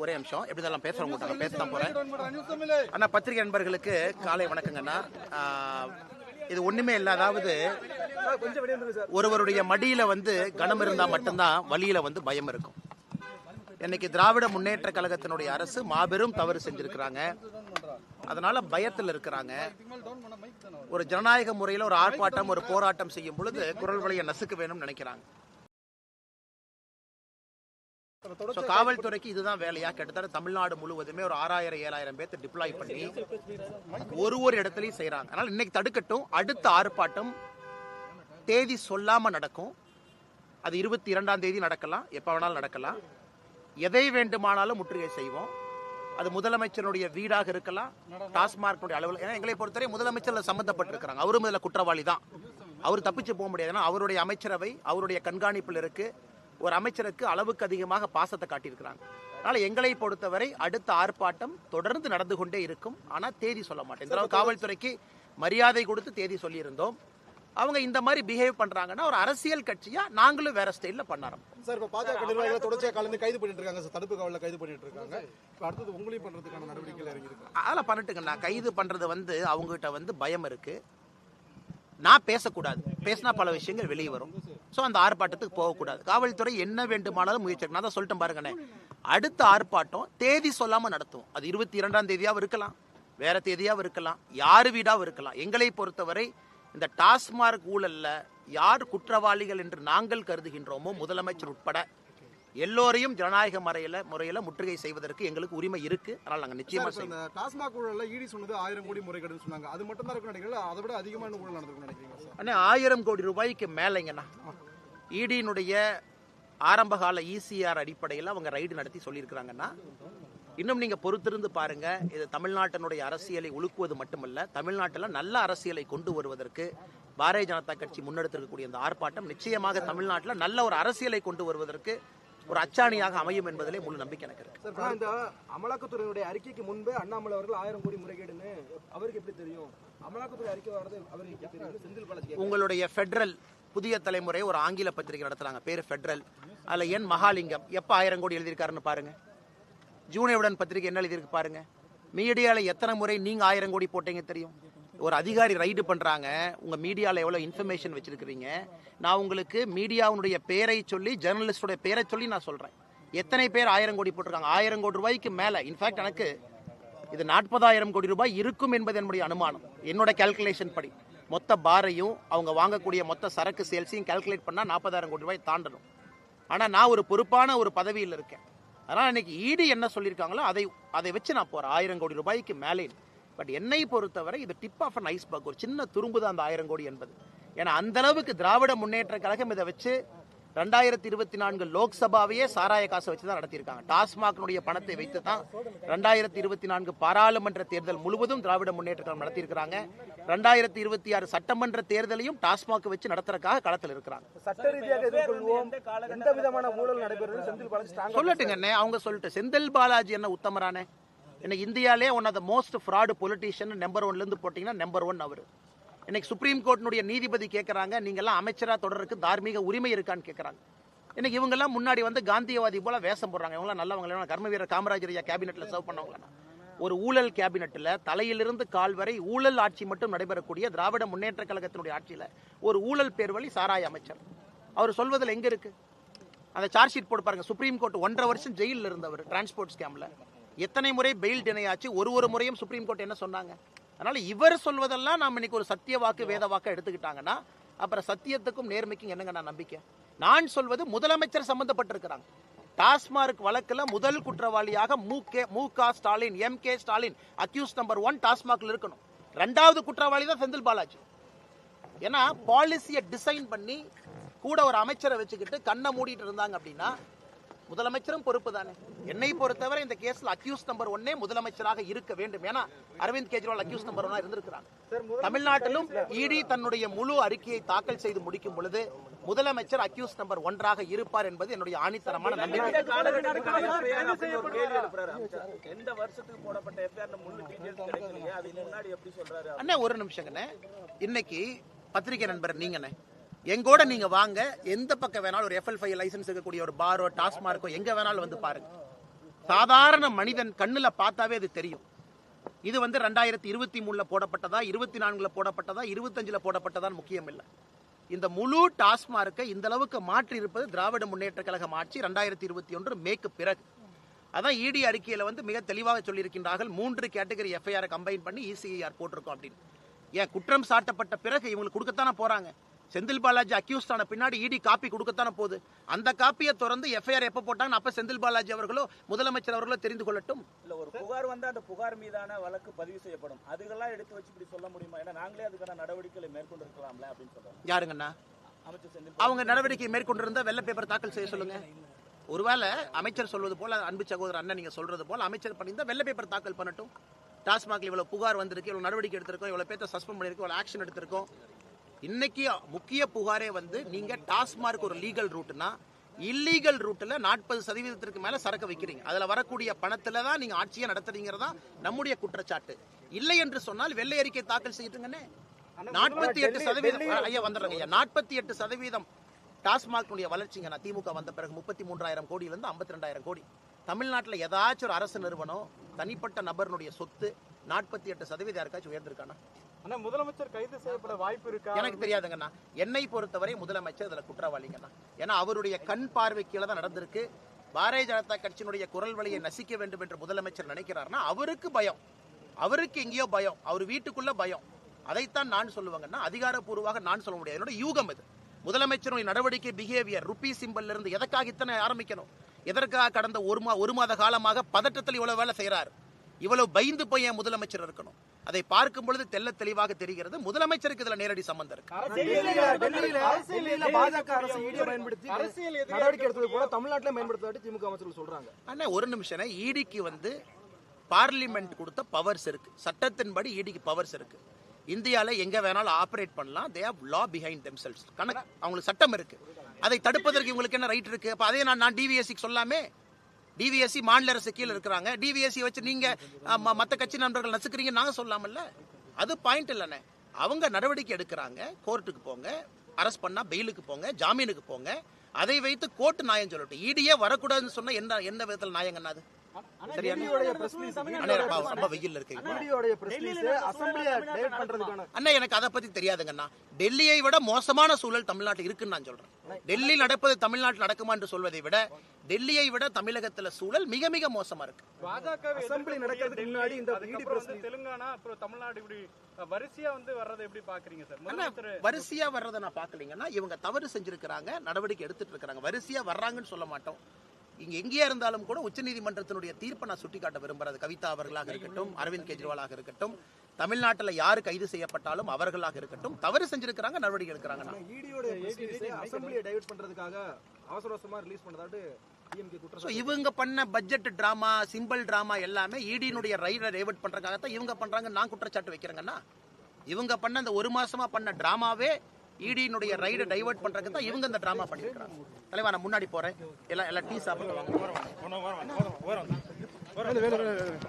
ஒரே நிமிஷம் எப்படி தான் பேசுறவங்க பேச போறேன். ஆனா பத்திரிகை நண்பர்களுக்கு காலை வணக்கங்கண்ணா. இது ஒண்ணுமே இல்ல. அதாவது ஒருவருடைய மடியில கனம் இருந்தா மட்டும்தான் வலியில பயம் இருக்கும். இன்னைக்கு திராவிட முன்னேற்ற கழகத்தினுடைய அரசு மாபெரும் தவறு செஞ்சிருக்கிறாங்க. அதனால பயத்தில் இருக்கிறாங்க. ஒரு ஜனநாயக முறையில் ஒரு ஆர்ப்பாட்டம் ஒரு போராட்டம் செய்யும் பொழுது குரல் வழியை நசுக்க வேணும்னு நினைக்கிறாங்க. காவல்துறைக்கு இதுதான் வேலையா? கிட்டத்தட்ட தமிழ்நாடு முழுவதுமே ஒரு 6000-7000 பேர்த்து டிப்ளாய் பண்ணி ஒரு இடத்துலயும் செய்யறாங்க. அதனால இன்னைக்கு தடுக்கட்டும். அடுத்த ஆர்ப்பாட்டம் தேதி சொல்லாம நடக்கும். அது 22ஆம் தேதி நடக்கலாம், எப்ப வேணாலும் நடக்கலாம். எதை வேண்டுமானாலும் முற்றுகை செய்வோம். அது முதலமைச்சருடைய வீடாக இருக்கலாம், டாஸ்மார்க் அலுவலகம். ஏன்னா எங்களை பொறுத்தவரை முதலமைச்சர் சம்பந்தப்பட்டிருக்கிறாங்க. அவரும் இதுல குற்றவாளி தான். அவர் தப்பிச்சு போக முடியாது. ஏன்னா அவருடைய அமைச்சரவை அவருடைய கண்காணிப்பில் இருக்கு. ஒரு அமைச்சருக்கு அளவுக்கு அதிகமாக பாசத்தை காட்டியிருக்கிறாங்க. அதனால எங்களை பொறுத்தவரை அடுத்த ஆர்ப்பாட்டம் தொடர்ந்து நடந்து கொண்டே இருக்கும். ஆனா தேதி சொல்ல மாட்டேன். காவல்துறைக்கு மரியாதை கொடுத்து தேதி சொல்லியிருந்தோம். அவங்க இந்த மாதிரி பிஹேவ் பண்றாங்கன்னா ஒரு அரசியல் கட்சியா நாங்களும் வேற ஸ்டைல்ல பண்ணறோம். சார் இப்ப பாஜக நிர்வாகிகளை தொடர்ச்சியா கலந்து கைது பண்ணிட்டு இருக்காங்க சார். தடுப்பு காவல்ல கைது பண்ணிட்டு இருக்காங்க. இப்ப அடுத்து உங்களையும் பண்றதுக்கான நடவடிக்கைகள் இறங்கி இருக்கு. அதெல்லாம் பண்ணிட்டுங்கண்ணா. கைது பண்றது அவங்க கிட்ட பயம் இருக்கு. நான் பேசக்கூடாது. பேசினா பல விஷயங்கள் வெளியே வரும். ஸோ அந்த ஆர்ப்பாட்டத்துக்கு போகக்கூடாது. காவல்துறை என்ன வேண்டுமானாலும் முயற்சி. நான் தான் சொல்லிட்டேன் பாருங்கண்ணே. அடுத்த ஆர்ப்பாட்டம் தேதி சொல்லாம நடத்தும். அது 22ஆம் தேதியாவும் இருக்கலாம், வேற தேதியாவும் இருக்கலாம், யாரு வீடாவும் இருக்கலாம். எங்களை பொறுத்தவரை இந்த டாஸ்மார்க் ஊழல்ல யார் குற்றவாளிகள் என்று நாங்கள் கருதுகின்றோமோ முதலமைச்சர் உட்பட எல்லோரையும் ஜனநாயக முறையில முற்றுகை செய்வதற்கு எங்களுக்கு உரிமை இருக்கு. அதனால நாங்க நிச்சயமா செய்வோம். டாஸ்மாக் ஊழல்ல ஈடி சொன்னது 1000 கோடி முறைகேடுன்னு சொன்னாங்க. அது மட்டும் தான் இருக்குன்னு நினைக்கிறீங்களா? அதை விட அதிகமான ஊழல் நடந்திருக்குன்னு நினைக்கிறீங்களா? அண்ணே 1000 கோடி ரூபாய்க்கு மேலைங்கண்ணா. ஈடியினுடைய ஆரம்பகால ECR அடிப்படையில் அவங்க ரைடு நடத்தி சொல்லியிருக்கிறாங்கன்னா இன்னும் நீங்க பொறுத்திருந்து பாருங்க. இது தமிழ்நாட்டினுடைய அரசியலை உலுக்குவது மட்டுமல்ல, தமிழ்நாட்டில் நல்ல அரசியலை கொண்டு வருவதற்கு பாரதிய ஜனதா கட்சி முன்னெடுத்திருக்கக்கூடிய இந்த ஆர்ப்பாட்டம் நிச்சயமாக தமிழ்நாட்டில் நல்ல ஒரு அரசியலை கொண்டு வருவதற்கு ஒரு அச்சாணியாக அமையும் என்பதிலே முழு நம்பிக்கை எனக்கு இருக்கு. இந்த அமலாக்கத்துறையுடைய அறிக்கைக்கு முன்பு அண்ணாமலை அவர்கள் 1000 கோடி முறைகேடுன்னு அவருக்கு எப்படி தெரியும்? அமலாக்கத்துறை அறிக்கை வரது அவருக்கு எப்படி தெரியும்? செந்தில் பாலாஜி உங்களுடைய ஃபெடரல் புதிய தலைமுறை ஒரு ஆங்கில பத்திரிகை நடத்துறாங்க, பேரு ஃபெடரல். அதுல என் மகாலிங்கம் எப்ப 1000 கோடி எழுதியிருக்காருன்னு பாருங்க. ஜூனியருடன் பத்திரிகை என்ன எழுதியிருக்கு பாருங்க. மீடியால எத்தனை முறை நீங்க 1000 கோடி போட்டீங்க தெரியும். ஒரு அதிகாரி ரைடு பண்றாங்க, உங்க மீடியால எவ்வளவு இன்ஃபர்மேஷன் வச்சிருக்கீங்க. நான் உங்களுக்கு மீடியாவுடைய பேரை சொல்லி ஜெர்னலிஸ்டோட பேரை சொல்லி நான் சொல்றேன். எத்தனை பேர் 1000 கோடி போட்டிருக்காங்க? 1000 கோடி ரூபாய்க்கு மேல. இன்ஃபேக்ட் எனக்கு இது 40,000 கோடி ரூபாய் இருக்கும் என்பது என்னுடைய அனுமானம். என்னோட கால்குலேஷன் படி மொத்த பாரையும் அவங்க வாங்கக்கூடிய மொத்த சரக்கு சேல்ஸையும் கால்குலேட் பண்ணா 40,000 கோடி ரூபாய் தாண்டணும். ஆனா நான் ஒரு பொறுப்பான ஒரு பதவியில் இருக்கேன். அதனால இன்னைக்கு ஈடி என்ன சொல்லியிருக்காங்களோ அதை வச்சு நான் போறேன் 1000 கோடி ரூபாய்க்கு மேலே. பட் என்னை பொறுத்தவரை இது டிப் ஆஃப் அன் ஐஸ்பர்க், ஒரு சின்ன துரும்பு தான் அந்த 1000 கோடி என்பது. ஏன்னா அந்த அளவுக்கு திராவிட முன்னேற்ற கழகம் இதை வச்சு 2024 லோக்சபாவையே சாராய காசை வச்சு தான் நடத்தியிருக்காங்க. டாஸ்மாக்னுடைய பணத்தை வைத்து தான் 2024 பாராளுமன்ற தேர்தல் முழுவதும் திராவிட முன்னேற்ற கழகம் நடத்தியிருக்கிறாங்க. 2026 சட்டமன்ற தேர்தலையும் டாஸ்மாக் வச்சு நடத்துறதுக்காக களத்தில் இருக்கிறாங்க. சட்ட ரீதியாக எதிர்கொள்வோம். எந்த விதமான ஊழல் நடைபெறுவது செந்தில் பாலாஜி சொல்லட்டுங்க. அவங்க சொல்லிட்டு செந்தில் பாலாஜி என்ன உத்தமரானே. இன்னைக்கு இந்தியாலே one of the most fraud politician number 1ல இருந்து போட்டீங்கன்னா நம்பர் 1 அவர். இன்னைக்கு சுப்ரீம் கோர்ட்டினுடைய நீதிபதி கேட்கறாங்க, நீங்க எல்லாம் அமைச்சரா தொடருக்கு தார்மீக உரிமை இருக்கான்னு கேட்கறாங்க. இன்னைக்கு இவங்க எல்லாம் முன்னாடி காந்தியவாதி போல வேஷம் போடுறாங்க. இவங்க நல்லவங்க, கர்ம வீரர் காமராஜர் கேபினெட்ல சர்வ் பண்ணவங்க. ஒரு ஊழல் கேபினெட்ல தலையிலிருந்து கால் வரை ஊழல் ஆட்சி மட்டும் நடைபெறக்கூடிய திராவிட முன்னேற்ற கழகத்தினுடைய ஆட்சியில ஒரு ஊழல் பேர்வழி சாராய அமைச்சர். அவர் சொல்வதில் எங்க இருக்கு? அந்த சார்ஜ் ஷீட் போட்டு பாருங்க. சுப்ரீம் கோர்ட் 1.5 வருஷம் ஜெயிலில் இருந்தவர் டிரான்ஸ்போர்ட் ஸ்கேம்ல. எத்தனை முறை பெயில் டினை ஆச்சு. ஒரு முறையும் சுப்ரீம் கோர்ட் என்ன சொன்னாங்க? அதனால இவர் சொல்வதெல்லாம் நாம் இன்னைக்கு ஒரு சத்திய வாக்கு வேத வாக்கு எடுத்துக்கிட்டாங்கன்னா அப்புறம் சத்தியத்துக்கும் நேர்மைக்கும் என்னங்க நான் நம்பிக்கை? நான் சொல்வது முதலமைச்சர் சம்பந்தப்பட்டிருக்கிறாங்க. டாஸ்மார்க் வழக்குல முதல் குற்றவாளியாக மு.க. Stalin, M.K. Stalin accuse number 1 டாஸ்மாக்ல இருக்கணும். 2வது குற்றவாளி தான் செந்தில் பாலாஜி. ஏன்னா பாலிசியை டிசைன் பண்ணி கூட ஒரு அமைச்சரை வச்சுக்கிட்டு கண்ணை மூடிட்டு இருந்தாங்க அப்படின்னா முதலமைச்சரும் பொறுப்பு தானே. என்னை பொறுத்தவரை இந்த கேஸ்ல அக்யூஸ் நம்பர் 1 முதலமைச்சராக இருக்க வேண்டும். ஏன்னா அரவிந்த் கெஜ்ரிவால் அக்யூஸ் நம்பர் 1 இருந்திருக்கிறாங்க. தமிழ்நாட்டிலும் இடி தன்னுடைய முழு அறிக்கையை தாக்கல் செய்து முடிக்கும் பொழுது முதலமைச்சர் அக்யூஸ் நம்பர் 1 இருப்பார் என்பது என்னுடைய ஆணித்தரமான நம்பிக்கை. அண்ணே ஒரு நிமிஷங்கண்ணே. இன்னைக்கு பத்திரிகை நண்பர் நீங்கண்ணே எங்கூட நீங்க வாங்க, எந்த பக்கம் வேணாலும் ஒரு FL5 லைசன்ஸ் இருக்கக்கூடிய ஒரு பாரோ டாஸ்மார்க்கோ எங்க வேணாலும் வந்து பாருங்க. சாதாரண மனிதன் கண்ணுல பார்த்தாவே அது தெரியும். இது வந்து 2023 போடப்பட்டதா, 24 போடப்பட்டதா, 25 போடப்பட்டதான் முக்கியம் இல்லை. இந்த முழு டாஸ்மார்க்கை இந்த அளவுக்கு மாற்றி இருப்பது திராவிட முன்னேற்ற கழகம் ஆட்சி 2021 மேக்கு பிறகு. அதான் இடி அறிக்கையில வந்து மிக தெளிவாக சொல்லியிருக்கின்றார்கள், 3 கேட்டகரி FIR கம்பைன் பண்ணி ECIR போட்டிருக்கோம் அப்படின்னு. ஏன் குற்றம் சாட்டப்பட்ட பிறகு இவங்களுக்கு கொடுக்கத்தானே போறாங்க. செந்தில் பாலாஜி அக்யூஸ்ட் ஆன பின்னாடி இடி காப்பி கொடுக்கத்தானே போகுது. அந்த காப்பியை திறந்து FIR எப்ப போட்டாங்க, அப்ப செந்தில் பாலாஜி அவர்களோ முதலமைச்சர் அவர்களோ தெரிந்து கொள்ளட்டும். இல்ல ஒரு புகார் வந்தா அந்த புகார் மீதான வழக்கு பதிவு செய்யப்படும், அதுக்கெல்லாம் எடுத்து வச்சு இப்படி சொல்ல முடியுமா? ஏன்னா நாங்களே அதுக்கான நடவடிக்கைகளை மேற்கொண்டு இருக்கலாம்ல அப்படின்னு சொல்றாங்க. யாருங்கண்ணா? அமைச்சர் செந்தில் அவங்க நடவடிக்கை மேற்கொண்டிருந்தா வெள்ளை பேப்பர் தாக்கல் செய்ய சொல்லுங்க. ஒருவேளை அமைச்சர் சொல்வது போல, அன்பு சகோதரர் அண்ணன் நீங்க சொல்றது போல அமைச்சர் பண்ணியிருந்தா வெள்ளை பேப்பர் தாக்கல் பண்ணட்டும். டாஸ்மாக்ல இவ்வளவு புகார் வந்திருக்கு, இவ்வளவு நடவடிக்கை எடுத்திருக்கோம், இவ்வளவு பேர்த்த சஸ்பெண்ட் பண்ணிருக்கோம், இவ்வளவு ஆக்ஷன் எடுத்திருக்கோம். இன்னைக்கு முக்கிய புகாரே வந்து நீங்க டாஸ்மார்க் ஒரு லீகல் ரூட்னா இல்லீகல் ரூட்ல 40% மேல சரக்கு வைக்கிறீங்க. அதுல வரக்கூடிய பணத்துல தான் நீங்க ஆட்சியை நடத்துறீங்கிறதா நம்முடைய குற்றச்சாட்டு. இல்லை என்று சொன்னால் வெள்ளை அறிக்கை தாக்கல் செய்யுங்கன்னே. 48% ஐயா வந்துடுறேங்க ஐயா. 48% டாஸ்மாக் வளர்ச்சிங்க. நான் திமுக வந்த பிறகு 33,000 கோடியிலிருந்து 52,000 கோடி. தமிழ்நாட்டில் ஏதாச்சும் ஒரு அரசு நிறுவனம் தனிப்பட்ட நபருடைய சொத்து 48% யாருக்காச்சும் உயர்ந்திருக்கானா? ஆனா முதலமைச்சர் கைது செய்யப்பட வாய்ப்பு இருக்கா? எனக்கு தெரியாதுங்கண்ணா. என்னை பொறுத்தவரை முதலமைச்சர் இதுல குற்றவாளிங்கண்ணா. ஏன்னா அவருடைய கண் பார்வைக்கீழ தான் நடந்திருக்கு. பாரதிய ஜனதா கட்சியினுடைய குரல் வழியை நசிக்க வேண்டும் என்று முதலமைச்சர் நினைக்கிறார்னா அவருக்கு பயம், அவருக்கு எங்கேயோ பயம், அவர் வீட்டுக்குள்ள பயம். அதைத்தான் நான் சொல்லுவாங்கன்னா, அதிகாரப்பூர்வமாக நான் சொல்ல முடியாது, என்னோட யூகம் இது. முதலமைச்சருடைய நடவடிக்கை பிஹேவியர் ருப்பி சிம்பல்ல இருந்து எதற்காக இத்தனை ஆரம்பிக்கணும்? எதற்காக கடந்த ஒரு மாத காலமாக பதட்டத்தில் இவ்வளவு வேலை செய்யறாரு? இவ்வளவு பயந்து போய் என் முதலமைச்சர் இருக்கணும். அதை பார்க்கும் பொழுது தெல்ல தெளிவாக தெரிகிறது முதலமைச்சருக்கு இதுல நேரடி சம்பந்தம் இருக்கு. பாஜக அரசு ஈடியை பயன்படுத்தி நடவடிக்கை எடுத்தது போல தமிழ்நாட்டில் பயன்படுத்த திமுக அமைச்சர்கள் சொல்றாங்க. ஆனா ஒரு நிமிஷம், ஈடிக்கு வந்து பார்லிமெண்ட் கொடுத்த பவர்ஸ் இருக்கு, சட்டத்தின்படி ஈடிக்கு பவர்ஸ் இருக்கு. இந்தியாவில் எங்க வேணாலும் ஆபரேட் பண்ணலாம். They have law behind themselves. கணக்கு அவங்களுக்கு சட்டம் இருக்கு. அதை தடுப்பதற்கு இவங்களுக்கு என்ன ரைட் இருக்கு? அப்ப அதே நான் டிவிஎஸ்சிக்கு சொல்லாமே. டிவிஎஸ்சி மாநில அரசு கீழே இருக்கிறாங்க. டிவிஎஸ்சி வச்சு நீங்க மற்ற கட்சி நண்பர்கள் நசுக்கிறீங்க நாங்க சொல்லாமல்ல. அது பாயிண்ட் இல்லைண்ணே. அவங்க நடவடிக்கை எடுக்கிறாங்க, கோர்ட்டுக்கு போங்க, அரெஸ்ட் பண்ணா பெயிலுக்கு போங்க, ஜாமீனுக்கு போங்க. அதை வைத்து கோர்ட்டு நியாயம் சொல்லட்டும். ஈடியே வரக்கூடாதுன்னு சொன்னா எந்த விதத்தில் நியாயங்கண்ணா? அது ரொம்ப வெயில் இருக்கு அண்ணா. எனக்கு அதை பத்தி தெரியாதுங்கண்ணா. டெல்லியை விட மோசமான சூழல் தமிழ்நாட்டில் இருக்குன்னு நான் சொல்றேன். டெல்லி நடப்பது தமிழ்நாட்டில் நடக்குமா என்று சொல்வதை விட டெல்லியை விட தமிழகத்துல சூழல் மிக மிக மோசமா இருக்கு. அசெம்பிளி நடக்கிறதுக்கு முன்னாடி இந்த தெலுங்கானா அப்புறம் தமிழ்நாடு இப்படி வரிசையா வர்றதை எப்படி பாக்குறீங்க சார்? வரிசையா வர்றதை நான் பாக்கலீங்கன்னா இவங்க தவறு செஞ்சிருக்கிறாங்க, நடவடிக்கை எடுத்துட்டு இருக்காங்க. வரிசையா வர்றாங்கன்னு சொல்ல மாட்டோம். இங்க எங்கேயா இருந்தாலும் கூட உச்சநீதிமன்றத்தினுடைய தீர்ப்பை நான் சுட்டிக்காட்ட விரும்புறது. கவிதா அவர்களாக இருக்கட்டும், அரவிந்த் கெஜ்ரிவாலாக இருக்கட்டும், தமிழ்நாட்டில் யாரு கைது செய்யப்பட்டாலும் அவர்களாக இருக்கட்டும், தவறு செஞ்சிருக்கிறாங்க, நடவடிக்கை எடுக்கிறாங்க. அசெம்பிளியை டைவர்ட் பண்றதுக்காக அவசர அவசரமா ரிலீஸ் பண்ணதாட்டு இவங்க பண்ண பட்ஜெட் டிராமா, சிம்பிள் டிராமா எல்லாமே ஈடியினுடைய ரைடை டைவர்ட் பண்றதுக்காகத்தான் இவங்க பண்றாங்க. நான் குற்றச்சாட்டு வைக்கிறேங்கன்னா, இவங்க பண்ண அந்த ஒரு மாசமா பண்ண டிராமாவே ஈடியினுடைய ரைடை டைவர்ட் பண்றதுக்கு தான் இவங்க இந்த டிராமா பண்ணிருக்காங்க. தலைவா நான் முன்னாடி போறேன், எல்லாம் டீ சாப்பிட்டு வாங்க.